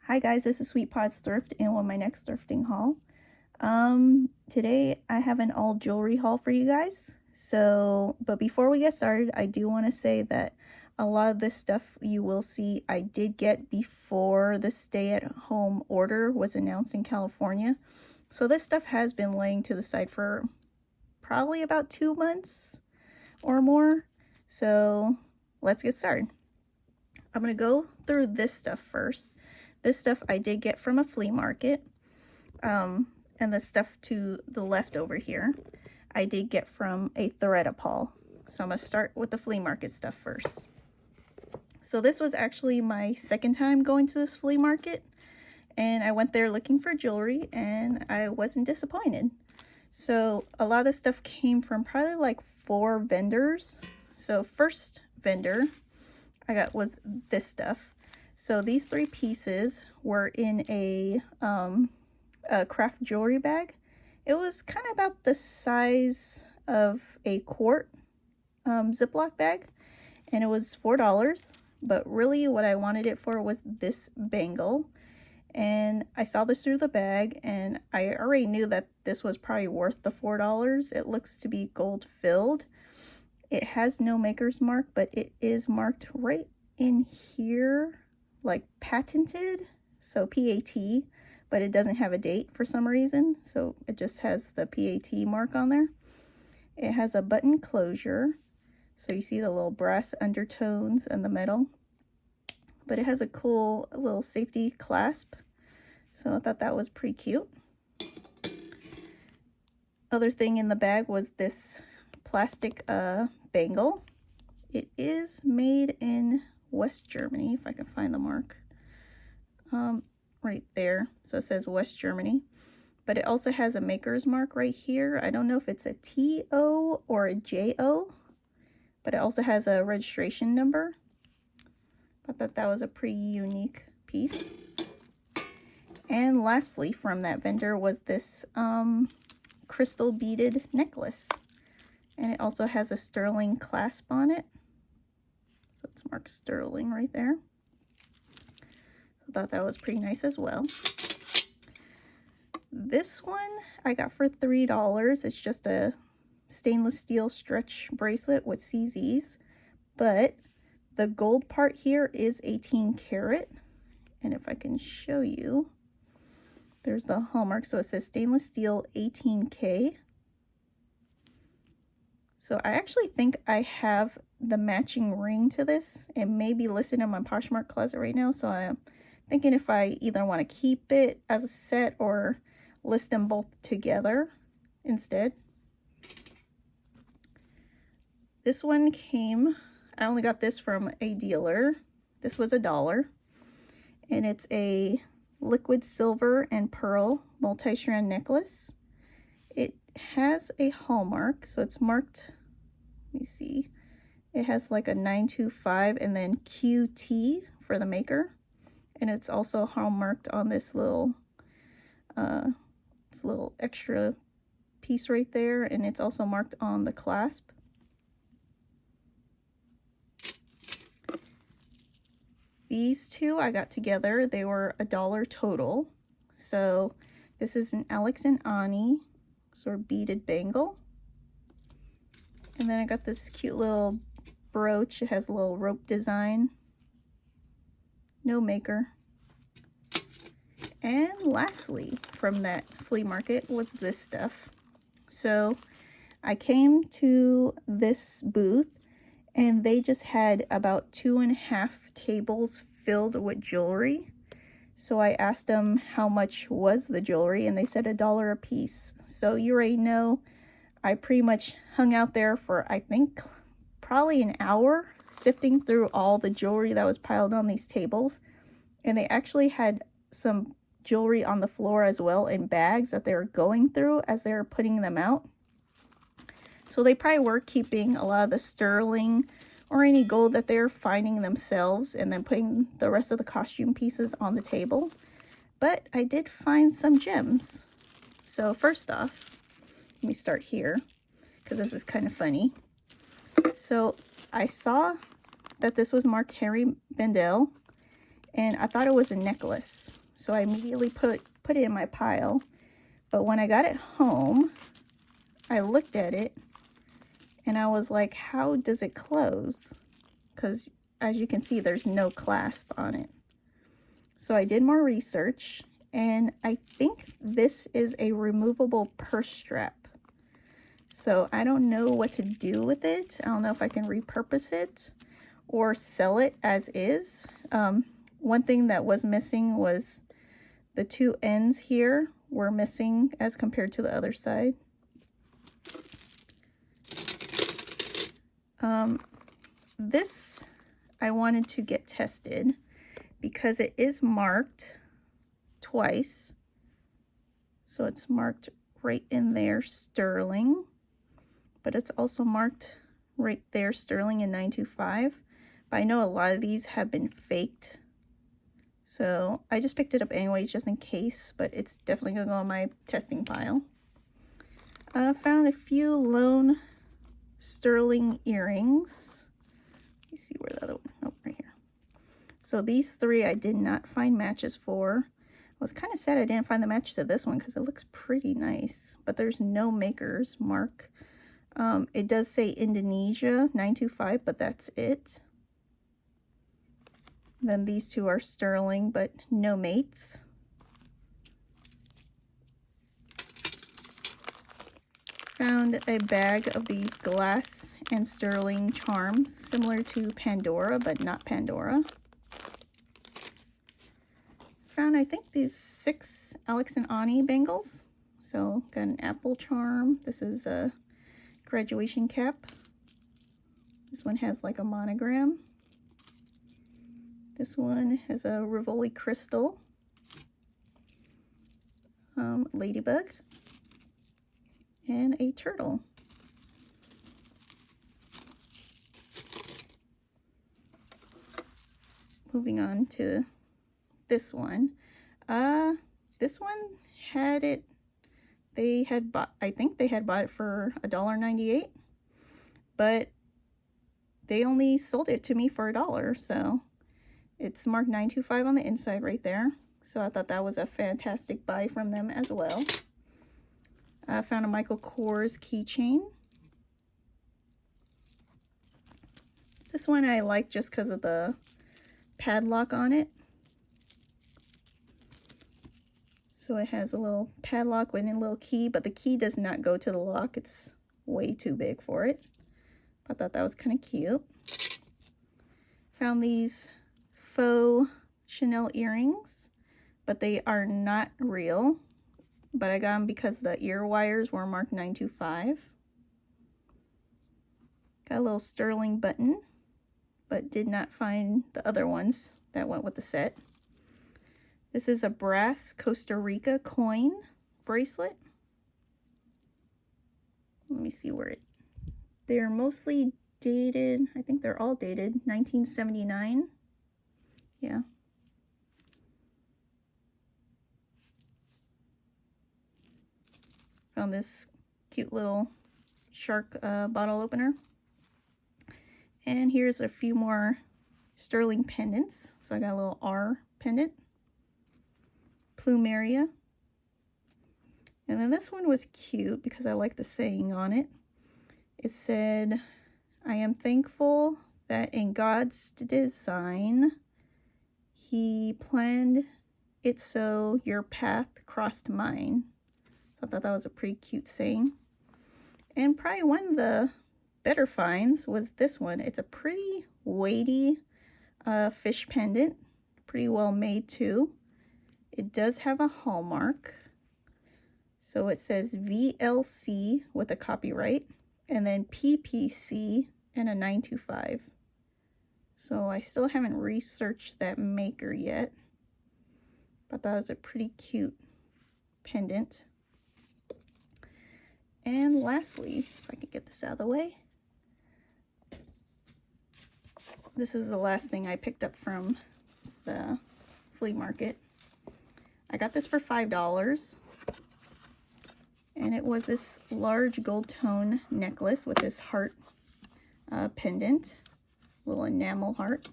Hi guys, this is Sweet Pot's Thrift and with my next thrifting haul. Today I have an all jewelry haul for you guys. But before we get started, I do want to say that a lot of this stuff you will see I did get before the stay-at-home order was announced in California. So this stuff has been laying to the side for probably about 2 months or more. So let's get started. I'm going to go through this stuff first. This stuff I did get from a flea market, and the stuff to the left over here I did get from a Thredup haul. So I'm going to start with the flea market stuff first. So this was actually my second time going to this flea market, and I went there looking for jewelry and I wasn't disappointed. So a lot of the stuff came from probably like 4 vendors. So first vendor I got was this stuff. So these 3 pieces were in a craft jewelry bag. It was kind of about the size of a quart Ziploc bag, and it was $4. But really what I wanted it for was this bangle. And I saw this through the bag, and I already knew that this was probably worth the $4. It looks to be gold filled. It has no maker's mark, but it is marked right in here, like patented, so PAT, but it doesn't have a date for some reason, so it just has the PAT mark on there. It has a button closure, so you see the little brass undertones in the metal, but it has a cool little safety clasp, so I thought that was pretty cute. Other thing in the bag was this plastic bangle. It is made in West Germany, if I can find the mark. Right there. So it says West Germany. But it also has a maker's mark right here. I don't know if it's a TO or a JO, but it also has a registration number. I thought that was a pretty unique piece. And lastly, from that vendor was this crystal beaded necklace. And it also has a sterling clasp on it. So it's marked sterling right there. So I thought that was pretty nice as well. This one I got for $3. It's just a stainless steel stretch bracelet with CZs. But the gold part here is 18 karat. And if I can show you, there's the hallmark. So it says stainless steel 18K. So I actually think I have the matching ring to this. It may be listed in my Poshmark closet right now, so I'm thinking if I either want to keep it as a set or list them both together instead. This one came, I only got this from a dealer. This was $1, and it's a liquid silver and pearl multi-strand necklace. It has a hallmark, so it's marked, let me see, it has like a 925 and then QT for the maker, and it's also hallmarked on this little extra piece right there, and it's also marked on the clasp. These two I got together, they were $1 total. So this is an Alex and Ani sort of beaded bangle. And then I got this cute little brooch. It has a little rope design. No maker. And lastly, from that flea market was this stuff. So I came to this booth and they just had about 2.5 tables filled with jewelry. So I asked them how much was the jewelry, and they said $1 a piece. So you already know I pretty much hung out there for, I think, probably an hour sifting through all the jewelry that was piled on these tables. And they actually had some jewelry on the floor as well in bags that they were going through as they were putting them out. So they probably were keeping a lot of the sterling or any gold that they're finding themselves and then putting the rest of the costume pieces on the table. But I did find some gems. So first off, let me start here because this is kind of funny. So I saw that this was marked Harry Bendel, and I thought it was a necklace. So I immediately put it in my pile. But when I got it home, I looked at it and I was like, how does it close? Because as you can see, there's no clasp on it. So I did more research, and I think this is a removable purse strap. So I don't know what to do with it. I don't know if I can repurpose it or sell it as is. One thing that was missing was the two ends here were missing as compared to the other side. This I wanted to get tested because it is marked twice. So it's marked right in there, sterling, but it's also marked right there, sterling in 925. But I know a lot of these have been faked. So I just picked it up anyways, just in case, but it's definitely gonna go on my testing pile. I found a few lone sterling earrings. Let me see where the other one, oh, right here. So these three I did not find matches for. I was kind of sad I didn't find the match to this one because it looks pretty nice, but there's no maker's mark. It does say Indonesia 925, but that's it. Then these two are sterling, but no mates. Found a bag of these glass and sterling charms, similar to Pandora, but not Pandora. Found, I think, these 6 Alex and Ani bangles. So, got an apple charm. This is a graduation cap. This one has like a monogram. This one has a Rivoli crystal. Ladybug. And a turtle. Moving on to this one. This one had it, they had bought, I think they had bought it for $1.98, but they only sold it to me for $1, so it's marked 925 on the inside right there. So I thought that was a fantastic buy from them as well. I found a Michael Kors keychain. This one I like just because of the padlock on it. So it has a little padlock with a little key, but the key does not go to the lock. It's way too big for it. I thought that was kind of cute. Found these faux Chanel earrings, but they are not real. But I got them because the ear wires were marked 925. Got a little sterling button, but did not find the other ones that went with the set. This is a brass Costa Rica coin bracelet. Let me see where they're mostly dated. I think they're all dated 1979. Yeah. Found this cute little shark bottle opener. And here's a few more sterling pendants. So I got a little R pendant. Plumeria. And then this one was cute because I like the saying on it. It said, I am thankful that in God's design, He planned it so your path crossed mine. I thought that was a pretty cute saying. And probably one of the better finds was this one. It's a pretty weighty fish pendant. Pretty well made too. It does have a hallmark. So it says VLC with a copyright. And then PPC and a 925. So I still haven't researched that maker yet. But that was a pretty cute pendant. And lastly, if I could get this out of the way, this is the last thing I picked up from the flea market. I got this for $5, and it was this large gold tone necklace with this heart pendant, little enamel heart.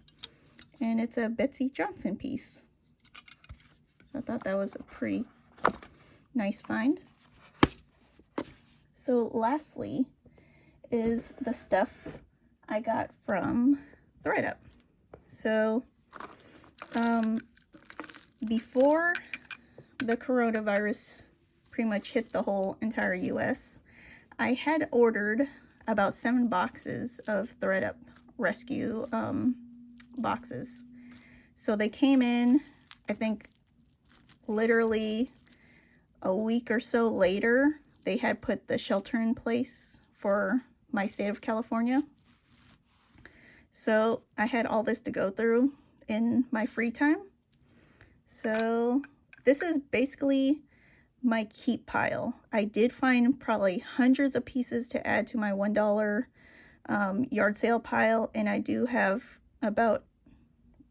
and it's a Betsy Johnson piece. So I thought that was a pretty nice find. So lastly is the stuff I got from Thredup. So before the coronavirus pretty much hit the whole entire US, I had ordered about 7 boxes of Thredup rescue boxes. So they came in, I think literally a week or so later. They had put the shelter in place for my state of California. So I had all this to go through in my free time. So this is basically my keep pile. I did find probably hundreds of pieces to add to my $1 yard sale pile, and I do have about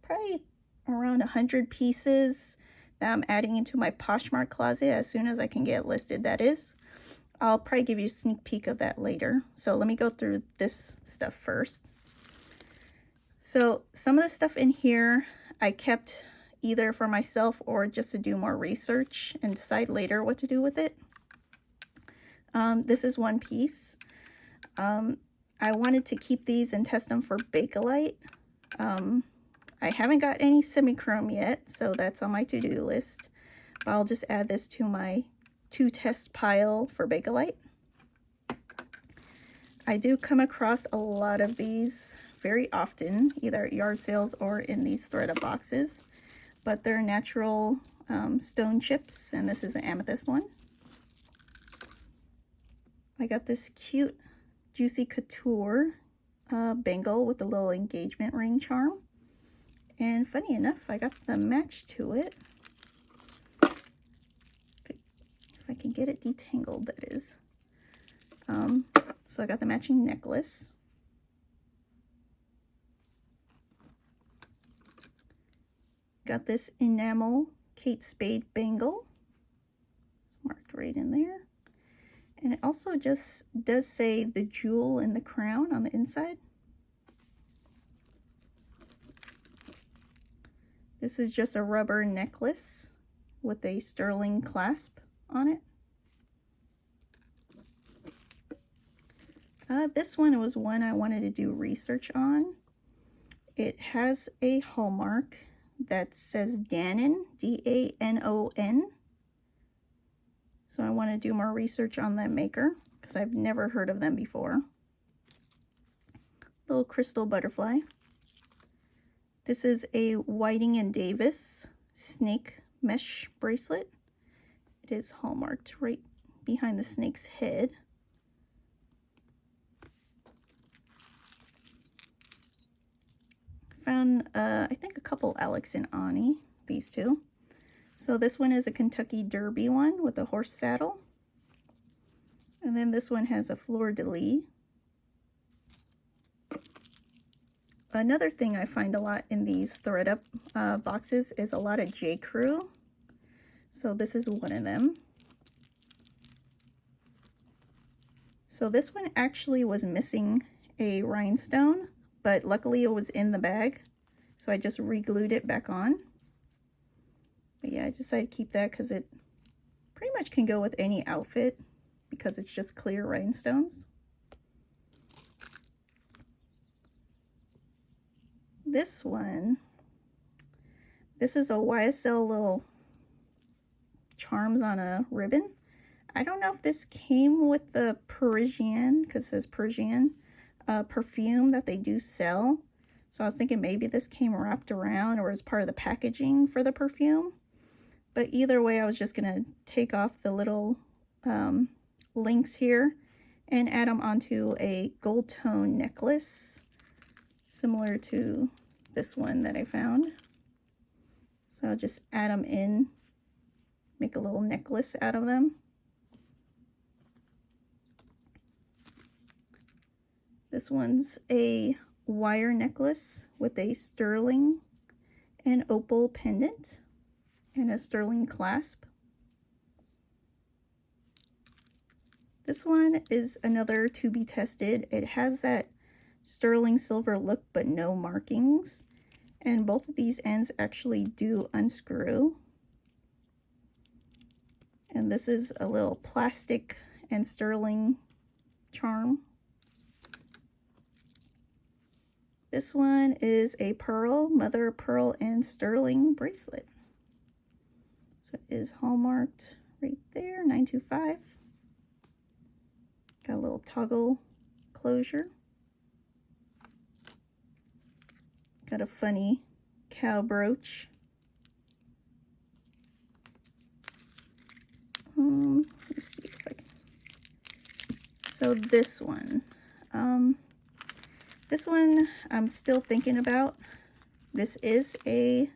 probably around 100 pieces that I'm adding into my Poshmark closet as soon as I can get it listed, that is. I'll probably give you a sneak peek of that later. So let me go through this stuff first. So some of the stuff in here I kept either for myself or just to do more research and decide later what to do with it. This is one piece. I wanted to keep these and test them for Bakelite. I haven't got any semi-chrome yet, so that's on my to-do list. But I'll just add this to my to-test pile for Bakelite. I do come across a lot of these very often, either at yard sales or in these Thredup boxes. But they're natural stone chips, and this is an amethyst one. I got this cute Juicy Couture bangle with a little engagement ring charm. And funny enough, I got the match to it. If I can get it detangled, that is. So I got the matching necklace. Got this enamel Kate Spade bangle. It's marked right in there. And it also just does say the jewel in the crown on the inside. This is just a rubber necklace with a sterling clasp on it. This one was one I wanted to do research on. It has a hallmark that says Danon, D-A-N-O-N. So I want to do more research on that maker because I've never heard of them before. Little crystal butterfly. This is a Whiting and Davis snake mesh bracelet. It is hallmarked right behind the snake's head. Found, I think, a couple Alex and Ani, these two. So this one is a Kentucky Derby one with a horse saddle. And then this one has a fleur-de-lis. Another thing I find a lot in these Thredup boxes is a lot of J. Crew. So this is one of them. So this one actually was missing a rhinestone, but luckily it was in the bag. So I just re-glued it back on. But yeah, I decided to keep that because it pretty much can go with any outfit because it's just clear rhinestones. This one, this is a YSL little charms on a ribbon. I don't know if this came with the Parisienne, because it says Parisienne, perfume that they do sell. So I was thinking maybe this came wrapped around or as part of the packaging for the perfume. But either way, I was just going to take off the little links here and add them onto a gold tone necklace, similar to this one that I found. So I'll just add them in, make a little necklace out of them. This one's a wire necklace with a sterling and opal pendant and a sterling clasp. This one is another to be tested. It has that sterling silver look but no markings, And both of these ends actually do unscrew. And this is a little plastic and sterling charm. This one is a pearl, mother of pearl and sterling bracelet. So it is hallmarked right there, 925. Got a little toggle closure. Got a funny cow brooch. Let's see if I can. So this one I'm still thinking about. This is a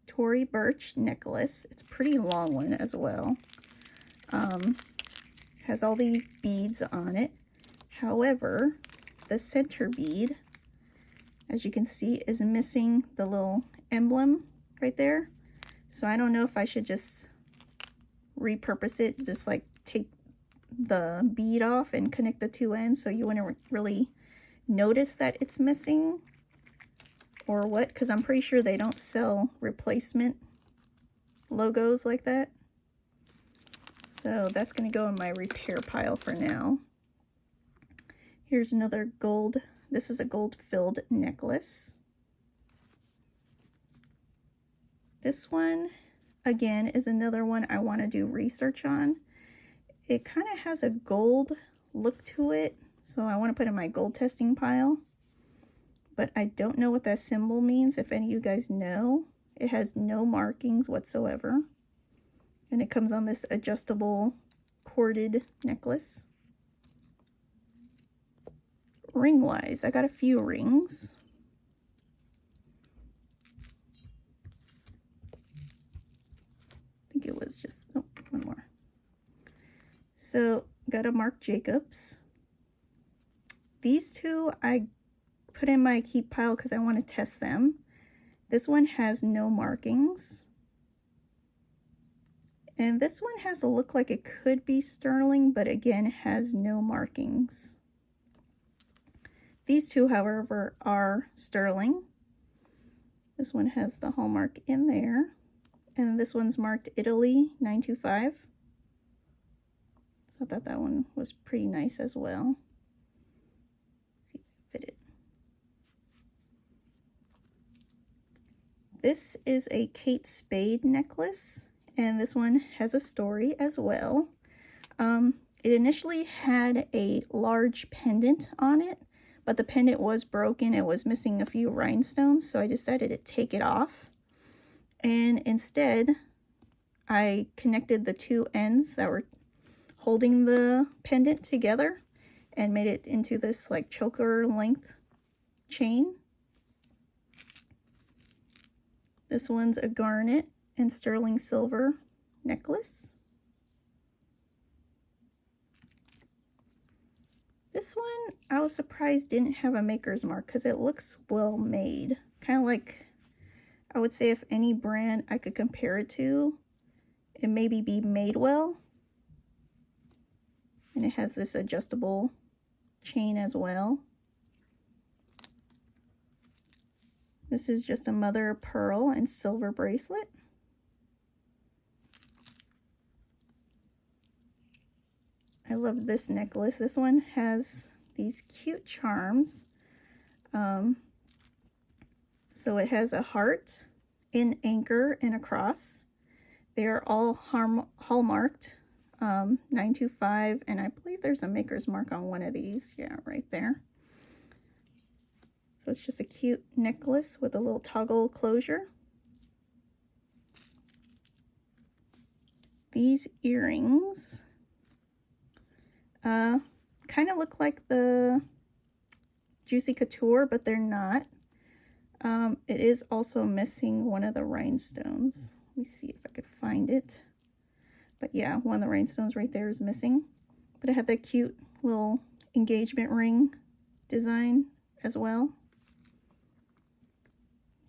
Tory Burch necklace. It's a pretty long one as well. Has all these beads on it. However, the center bead, as you can see, is missing the little emblem right there. So I don't know if I should just repurpose it, just like take the bead off and connect the two ends so you wouldn't really notice that it's missing, or what, because I'm pretty sure they don't sell replacement logos like that. So that's going to go in my repair pile for now. Here's another gold. This is a gold filled necklace. This one, again, is another one I want to do research on. It kind of has a gold look to it, so I want to put it in my gold testing pile. But I don't know what that symbol means. If any of you guys know, it has no markings whatsoever. And it comes on this adjustable corded necklace. Ring-wise, I got a few rings. I think it was just, oh, one more. So, got a Marc Jacobs. These two I put in my keep pile because I want to test them. This one has no markings. And this one has a look like it could be sterling, but again, has no markings. These two, however, are sterling. This one has the hallmark in there. And this one's marked Italy, 925. So I thought that one was pretty nice as well. Let's see if it fitted. This is a Kate Spade necklace, and this one has a story as well. It initially had a large pendant on it, but the pendant was broken. It was missing a few rhinestones, so I decided to take it off. And instead, I connected the two ends that were holding the pendant together and made it into this like choker length chain. This one's a garnet and sterling silver necklace. This one, I was surprised didn't have a maker's mark because it looks well made. Kind of like, I would say if any brand I could compare it to, it maybe be made well. And it has this adjustable chain as well. This is just a mother of pearl and silver bracelet. I love this necklace. This one has these cute charms. So it has a heart, an anchor, and a cross. They are all hallmarked, 925, and I believe there's a maker's mark on one of these. Yeah, right there. So it's just a cute necklace with a little toggle closure. These earrings kind of look like the Juicy Couture, but they're not. It is also missing one of the rhinestones. Let me see if I could find it. But yeah, one of the rhinestones right there is missing. But it had that cute little engagement ring design as well.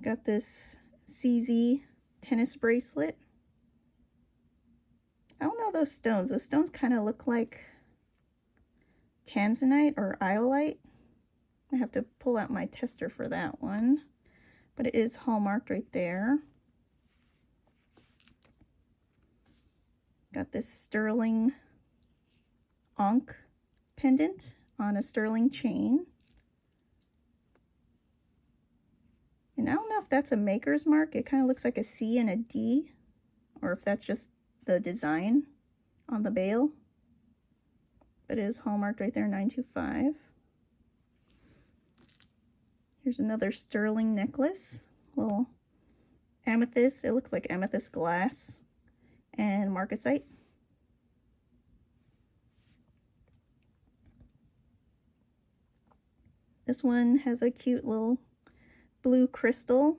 Got this CZ tennis bracelet. I don't know those stones. Those stones kind of look like tanzanite or iolite. I have to pull out my tester for that one. but it is hallmarked right there. Got this sterling ankh pendant on a sterling chain. And I don't know if that's a maker's mark. It kind of looks like a C and a D, or if that's just the design on the bail. But it is hallmarked right there, 925. Here's another sterling necklace, little amethyst. It looks like amethyst glass and marcasite. This one has a cute little blue crystal.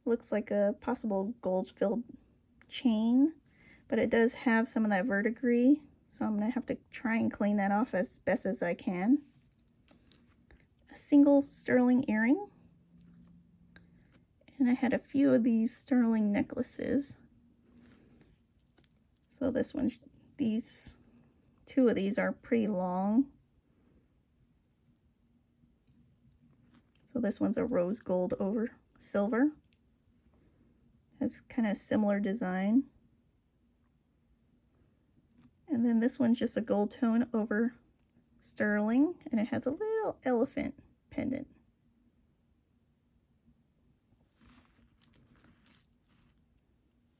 Looks like a possible gold-filled chain, but it does have some of that verdigris, so I'm gonna have to try and clean that off as best as I can. A single sterling earring, and I had a few of these sterling necklaces. So this one, two of these are pretty long. So this one's a rose gold over silver. Has kind of similar design. And then this one's just a gold tone over sterling, and it has a little elephant pendant.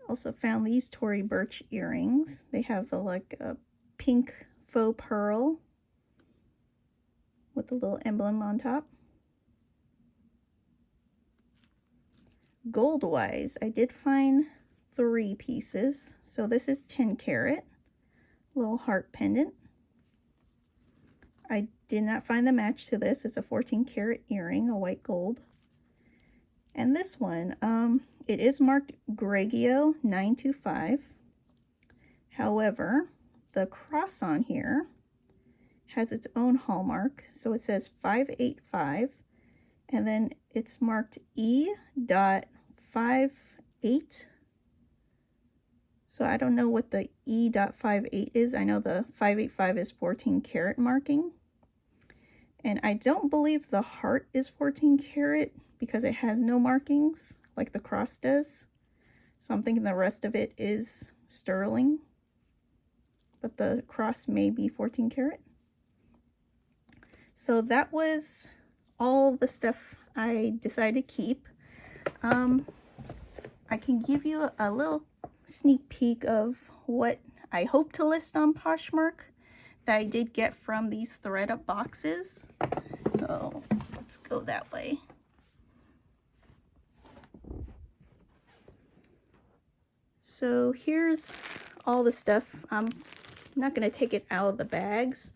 Also found these Tory Burch earrings. They have like a pink faux pearl with a little emblem on top. Gold wise, I did find 3 pieces. So this is 10 karat, little heart pendant. I did not find the match to this. It's a 14 karat earring, a white gold. And this one, it is marked Greggio 925. However, the cross on here has its own hallmark. So it says 585, and then it's marked E.58. So I don't know what the E.58 is. I know the 585 is 14 karat marking. And I don't believe the heart is 14 karat because it has no markings like the cross does. So I'm thinking the rest of it is sterling, but the cross may be 14 karat. So that was all the stuff I decided to keep. I can give you a little sneak peek of what I hope to list on Poshmark that I did get from these Thredup boxes. So let's go that way. So here's all the stuff. I'm not going to take it out of the bags,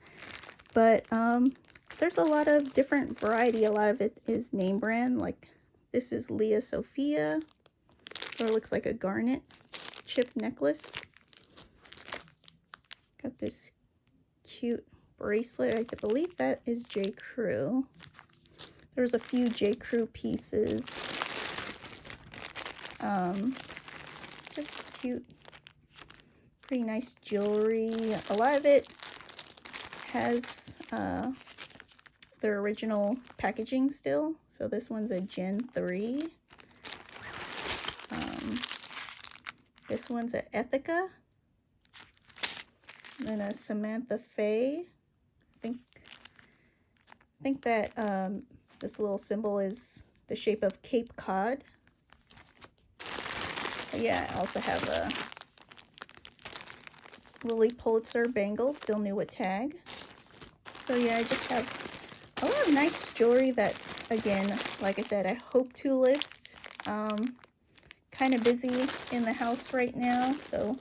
but there's a lot of different variety. A lot of it is name brand. Like this is Leah Sophia. So it looks like a garnet chip necklace. Got this cute bracelet. I believe that is J. Crew. There's a few J. Crew pieces. Just cute, pretty nice jewelry. A lot of it has their original packaging still. So this one's a Gen 3. This one's an Ethica. And then a Samantha Faye. I think that this little symbol is the shape of Cape Cod. But yeah, I also have a Lily Pulitzer bangle, still new with tag. So yeah, I just have a lot of nice jewelry that, again, like I said, I hope to list. Kind of busy in the house right now, so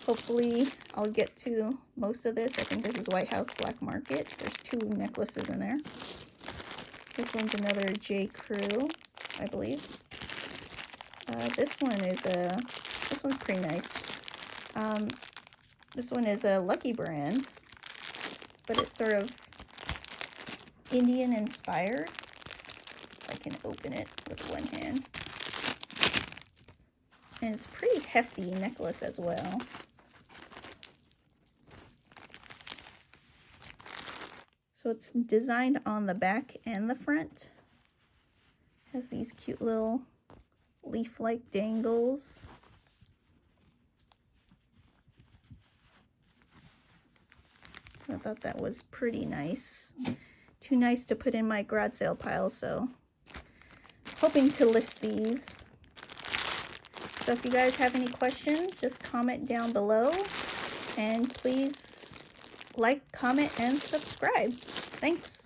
hopefully I'll get to most of this. I think this is White House Black Market. There's 2 necklaces in there. This one's another J. Crew, I believe. This one's pretty nice. This one is a Lucky brand, but it's sort of Indian inspired. I can open it with one hand. And it's a pretty hefty necklace as well. So it's designed on the back and the front. Has these cute little leaf-like dangles. I thought that was pretty nice. Too nice to put in my garage sale pile, so hoping to list these. So if you guys have any questions, just comment down below, and please like, comment, and subscribe. Thanks.